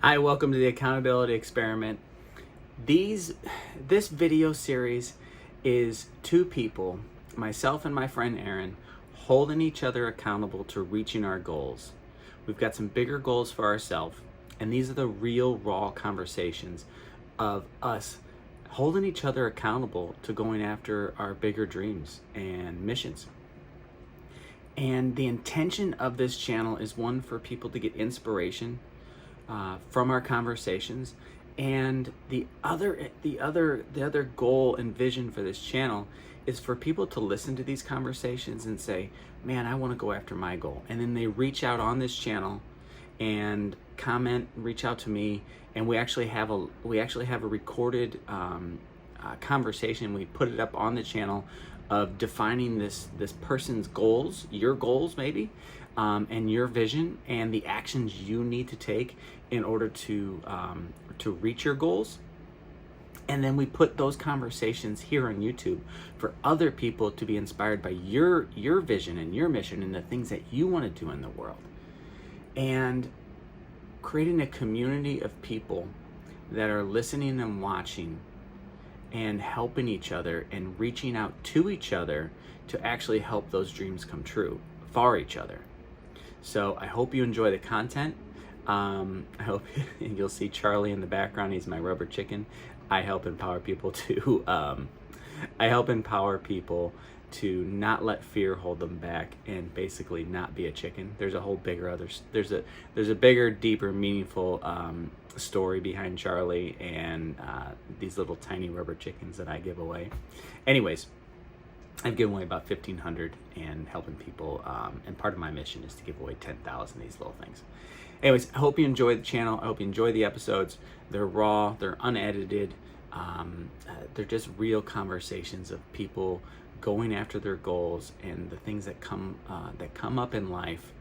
Hi, welcome to the Accountability Experiment. These, this video series is two people, myself and my friend Aaron, holding each other accountable to reaching our goals. We've got some bigger goals for ourselves, and these are the real, raw conversations of us holding each other accountable to going after our bigger dreams and missions. And the intention of this channel is one for people to get inspiration from our conversations, and the other goal and vision for this channel is for people to listen to these conversations and say, "Man, I want to go after my goal," and then they reach out on this channel and comment, reach out to me, and we actually have a recorded conversation. We put it up on the channel of defining this person's goals, your goals maybe, and your vision, and the actions you need to take in order to reach your goals. And then we put those conversations here on YouTube for other people to be inspired by your vision and your mission and the things that you want to do in the world. And creating a community of people that are listening and watching and helping each other and reaching out to each other to actually help those dreams come true for each other. So I hope you enjoy the content. I hope you'll see Charlie in the background. He's my rubber chicken. I help empower people to not let fear hold them back and basically not be a chicken. There's a whole bigger there's a bigger, deeper, meaningful story behind Charlie and these little tiny rubber chickens that I give away. Anyways, I've given away about 1,500 and helping people, and part of my mission is to give away 10,000 of these little things. Anyways, I hope you enjoy the channel. I hope you enjoy the episodes. They're raw, they're unedited. They're just real conversations of people going after their goals and the things that come up in life.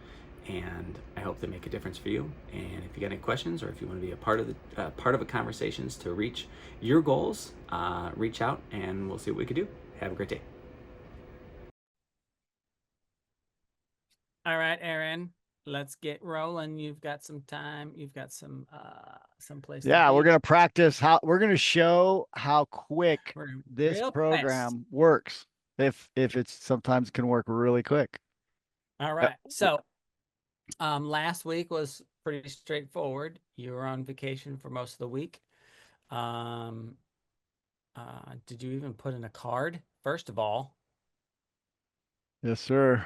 And I hope they make a difference for you. And if you got any questions, or if you want to be a part of the conversations to reach your goals, reach out and we'll see what we can do. Have a great day. All right, Aaron, let's get rolling. You've got some time. You've got some place to Yeah, be. we're gonna practice how we're gonna show how quick We're this real fast. program works. If it's sometimes can work really quick. All Uh, right. So, last week was pretty straightforward. You were on vacation for most of the week. Um, did you even put in a card? First of all, Yes, sir.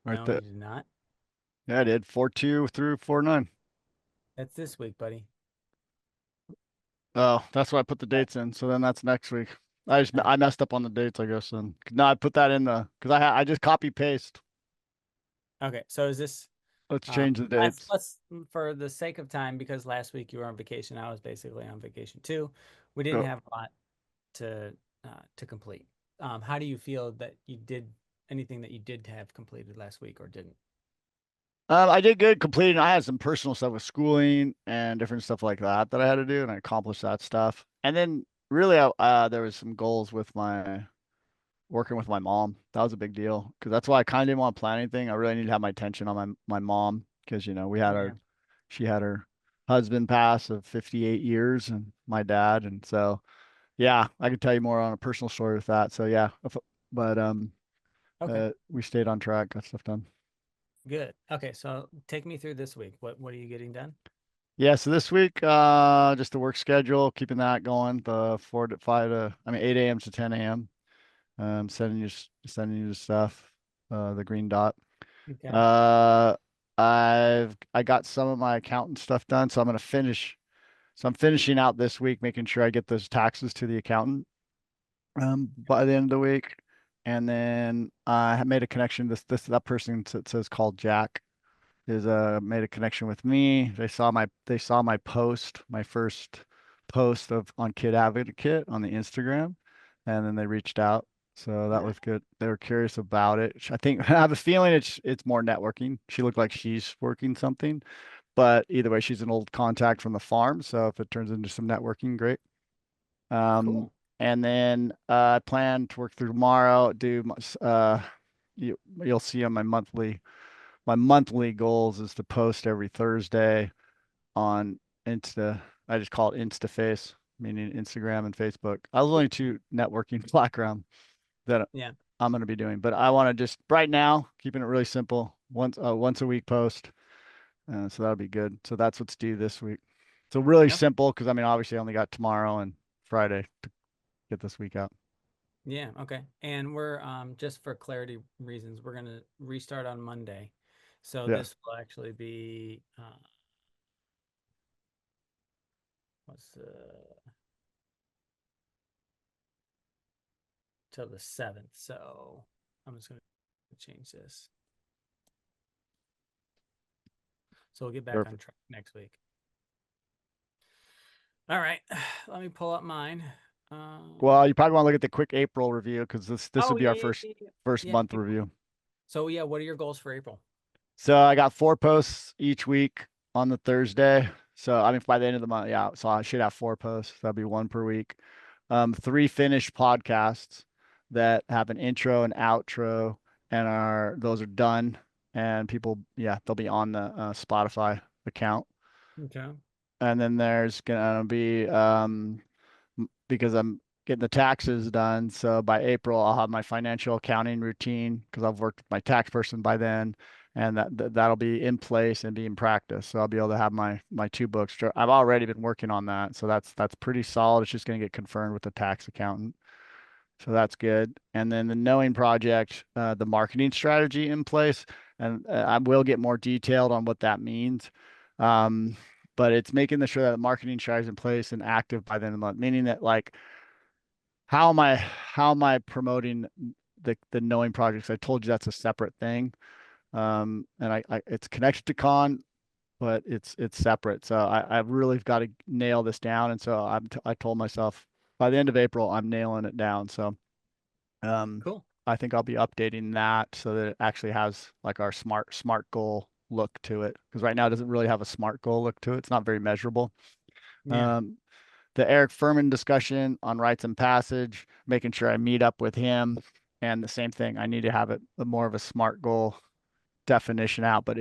Right no, there. you did not. Yeah, I did 4-2 through 4-9. That's this week, buddy. Oh, that's why I put the dates in. So then that's next week. Uh, I messed up on the dates, I guess. Then no, I put that in the because I just copy paste. okay. So is this Let's change the let's dates. for the sake of time, because last week you were on vacation, I was basically on vacation too. We didn't Oh. have a lot to complete. How do you feel that you did anything that you did have completed last week or didn't? I did good completing. I had some personal stuff with schooling and different stuff like that that I had to do, and I accomplished that stuff. And then really, there was some goals with my working with my mom. That was a big deal because that's why I kind of didn't want to plan anything. I really need to have my attention on my mom because we had Yeah. she had her husband pass of 58 years and my dad, and so yeah, I could tell you more on a personal story with that. So yeah, but Okay. we stayed on track, got stuff done. Good. Okay. So take me through this week. What are you getting done? Yeah, so this week, just the work schedule, keeping that going, the 4 to 5 I mean, 8 a.m. to 10 a.m. Sending you the stuff, the green dot. Okay. Uh, I got some of my accountant stuff done, so I'm gonna finish. So I'm finishing out this week, making sure I get those taxes to the accountant by the end of the week. And then I made a connection. That person that says called Jack is made a connection with me. They saw my post, my first post of on Kid Advocate on the Instagram, and then they reached out. So that Nice. was good. They were curious about it. I think I have a feeling it's more networking. She looked like she's working something, but either way, she's an old contact from the farm. So if it turns into some networking, great. Um, Cool. and then I plan to work through tomorrow. You'll see on my monthly goals is to post every Thursday on I just call it InstaFace, meaning Instagram and Facebook. I was only two networking background that Yeah. I'm going to be doing, but I want to just right now keeping it really simple. Once a week post, so that'll be good. So that's what's due this week. So really Okay. simple because I mean obviously I only got tomorrow and Friday to get this week out. Yeah. Okay. And we're just for clarity reasons, we're gonna restart on Monday. So Yeah. this will actually be what's the till the 7th. So I'm just gonna change this. So we'll get back on Perfect. track next week. All right. Let me pull up mine. Well, you probably want to look at the quick April review because this Oh would be our yeah, yeah, first yeah, yeah. first Yeah, month April. review. So yeah, what are your goals for April? So I got 4 posts each week on the Thursday. So I mean by the end of the month, yeah. So I should have 4 posts. That'll be one per week. 3 finished podcasts that have an intro and outro, and those are done. And people, yeah, they'll be on the Spotify account. Okay. And then there's gonna be because I'm getting the taxes done. So by April, I'll have my financial accounting routine because I've worked with my tax person by then, and that'll be in place and be in practice. So I'll be able to have my 2 books. I've already been working on that, so that's pretty solid. It's just going to get confirmed with the tax accountant. So that's good. And then the Knowing Project, the marketing strategy in place, and I will get more detailed on what that means. Um, but it's making sure that the marketing strategy is in place and active by the end of the month, meaning that like how am I promoting the Knowing Projects? I told you that's a separate thing. And I it's connected to Con, but it's separate. So I've really got to nail this down. And so I told myself by the end of April, I'm nailing it down. So um, Cool. I think I'll be updating that so that it actually has like our smart goal look to it. Because right now it doesn't really have a smart goal look to it. It's not very measurable. Yeah. Um, the Eric Furman discussion on rites and passage, making sure I meet up with him. And the same thing, I need to have it more of a smart goal definition out, but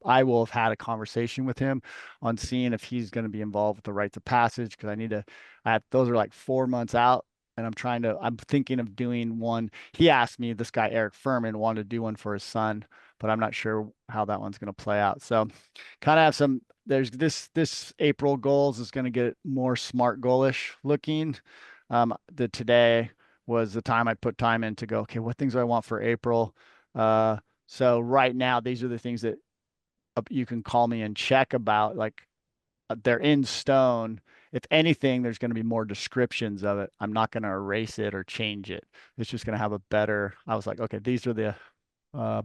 I will have had a conversation with him on seeing if he's going to be involved with the rites of passage because I have those are like 4 months out, and I'm thinking of doing one. He asked me, this guy Eric Furman wanted to do one for his son, but I'm not sure how that one's going to play out. So kind of have some. There's this April goals is going to get more smart goalish looking. The today was the time I put time in to go, okay, what things do I want for April? So right now, these are the things that you can call me and check about. Like they're in stone. If anything, there's going to be more descriptions of it. I'm not going to erase it or change it. It's just going to have a better. I was like, okay, these are the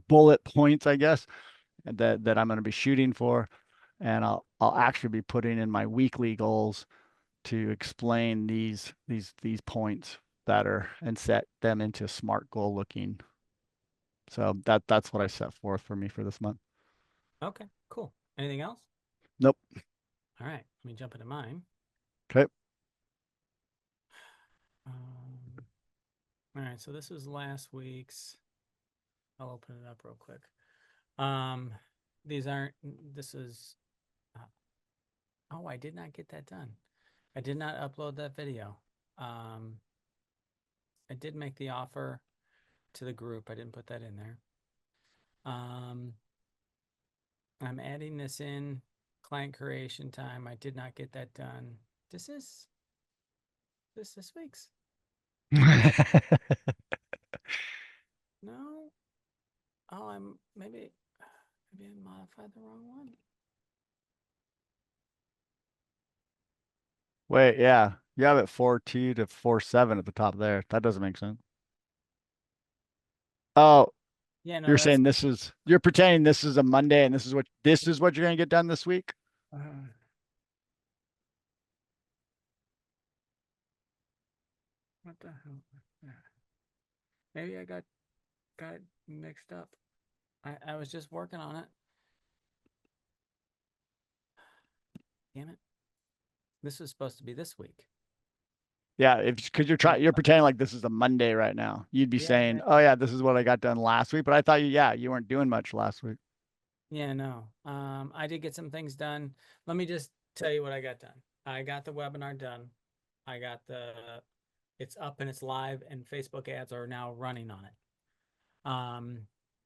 bullet points, I guess, that I'm going to be shooting for, and I'll actually be putting in my weekly goals to explain these points that are and set them into smart goal looking. So that's what I set forth for me for this month. Okay. Cool. Anything else? Nope. All right. Let me jump into mine. Okay. Um, all right. So this was last week's. I'll open it up real quick. Um, these aren't. This is. Uh, oh, I did not get that done. I did not upload that video. Um, I did make the offer to the group. I didn't put that in there. Um, I'm adding this in client creation time. I did not get that done. This is this week's. No. Oh, maybe I modified the wrong one. Wait, yeah. You have it 4T to 4.7 at the top there. That doesn't make sense. Oh, Yeah, no, you're that's saying you're pretending this is a Monday and this is what you're gonna get done this week? what the hell? Yeah. Maybe I got it mixed up. I was just working on it. Damn it. This was supposed to be this week. Yeah, if because you're pretending like this is a Monday right now. You'd be Yeah, saying, "Oh yeah, this is what I got done last week." But I thought you weren't doing much last week. yeah, no. I did get some things done. Let me just tell you what I got done. I got the webinar done. I got it's up and it's live, and Facebook ads are now running on it.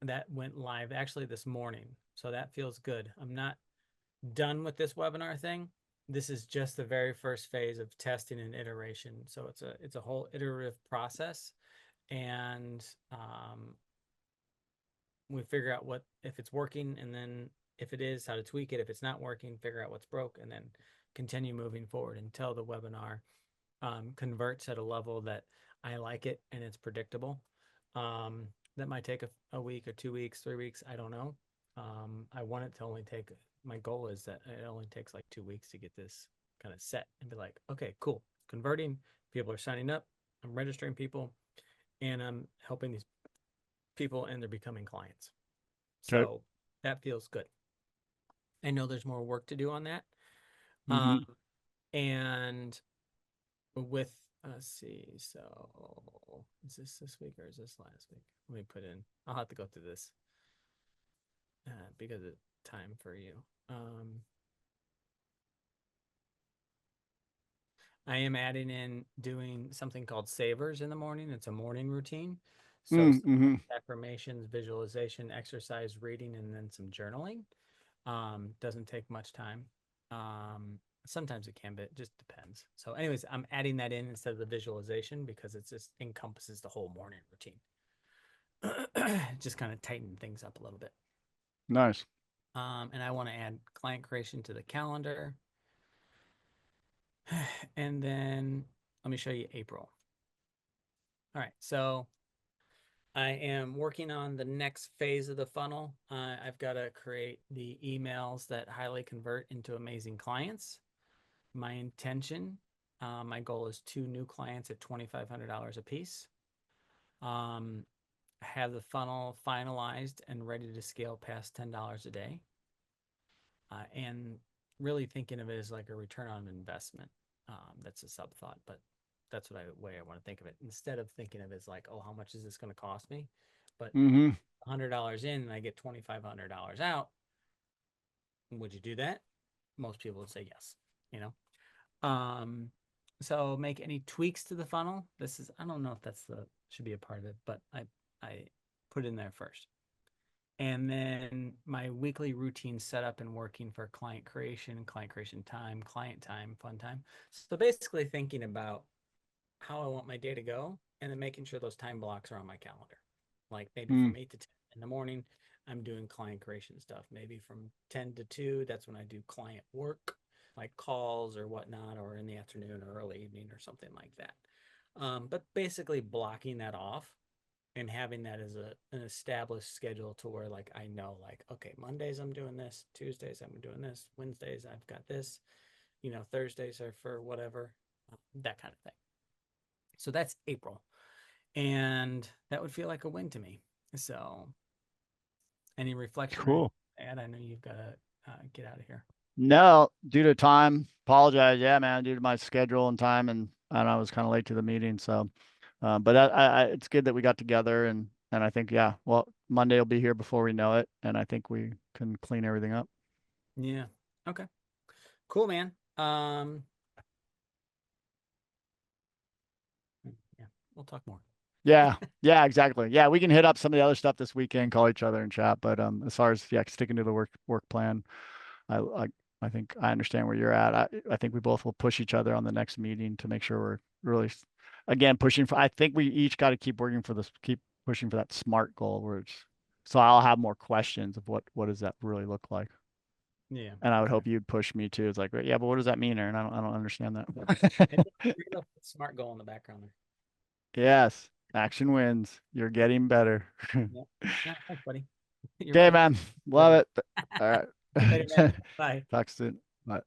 That went live actually this morning. So that feels good. I'm not done with this webinar thing. This is just the very first phase of testing and iteration. So it's a whole iterative process, and we figure out what if it's working, and then if it is, how to tweak it. If it's not working, figure out what's broke, and then continue moving forward until the webinar converts at a level that I like it and it's predictable. That might take a week or 2 weeks, 3 weeks. I don't know. I want it to only take, my goal is that it only takes like 2 weeks to get this kind of set and be like, okay, cool. It's converting. People are signing up. I'm registering people, and I'm helping these people, and they're becoming clients. Okay. So that feels good. I know there's more work to do on that. Mhm. And with, let's see, so is this week or is this last week? Let me put in, I'll have to go through this because of time for you. I am adding in doing something called savers in the morning. It's a morning routine. So Mhm. affirmations, visualization, exercise, reading, and then some journaling. Doesn't take much time. Sometimes it can, but it just depends. So anyways, I'm adding that in instead of the visualization because it just encompasses the whole morning routine. Just kind of tighten things up a little bit. Nice. And I want to add client creation to the calendar. And then let me show you April. All right, so I am working on the next phase of the funnel. I've got to create the emails that highly convert into amazing clients. My intention, my goal is 2 new clients at $2,500 a piece. Have the funnel finalized and ready to scale past $10 a day. And really thinking of it as like a return on investment. That's a sub thought, but that's way I want to think of it. Instead of thinking of it as like, oh, how much is this going to cost me? But Mhm. $100 in and I get $2,500 out. Would you do that? Most people would say yes, you know? So make any tweaks to the funnel. This is, I don't know if that's should be a part of it, but I put in there first. And then my weekly routine set up and working for client creation time, client time, fun time. So basically thinking about how I want my day to go and then making sure those time blocks are on my calendar. Like maybe Mm. from 8 to 10 in the morning, I'm doing client creation stuff. Maybe from 10 to 2, that's when I do client work, like calls or whatnot, or in the afternoon or early evening or something like that. But basically blocking that off and having that as an established schedule to where like I know like, okay, Mondays I'm doing this, Tuesdays I'm doing this, Wednesdays I've got this, Thursdays are for whatever, that kind of thing. So that's April. And that would feel like a win to me. So any reflection or anything Cool. to add? I know you've got to get out of here. No, due to time, apologize. Yeah, man, due to my schedule and time, and I was kind of late to the meeting. So, but it's good that we got together, and I think, yeah, well, Monday will be here before we know it, and I think we can clean everything up. Yeah. Okay. Cool, man. Yeah, we'll talk more. Yeah, yeah, exactly. Yeah, we can hit up some of the other stuff this weekend, call each other and chat. But as far as sticking to the work plan, I I, I think I understand where you're at. I think we both will push each other on the next meeting to make sure we're really, again, pushing for. I think we each got to keep working for this, keep pushing for that SMART goal. So I'll have more questions of what does that really look like. Yeah. And I would Okay. hope you'd push me too. It's like, yeah, but what does that mean, Aaron? I don't understand And that. smart goal in the background there. Yes, action wins. You're getting better. Yeah. Yeah, thanks, buddy. You're Okay, right. man. Love Living. it. All Later, man. right. Bye. Talk soon. Bye.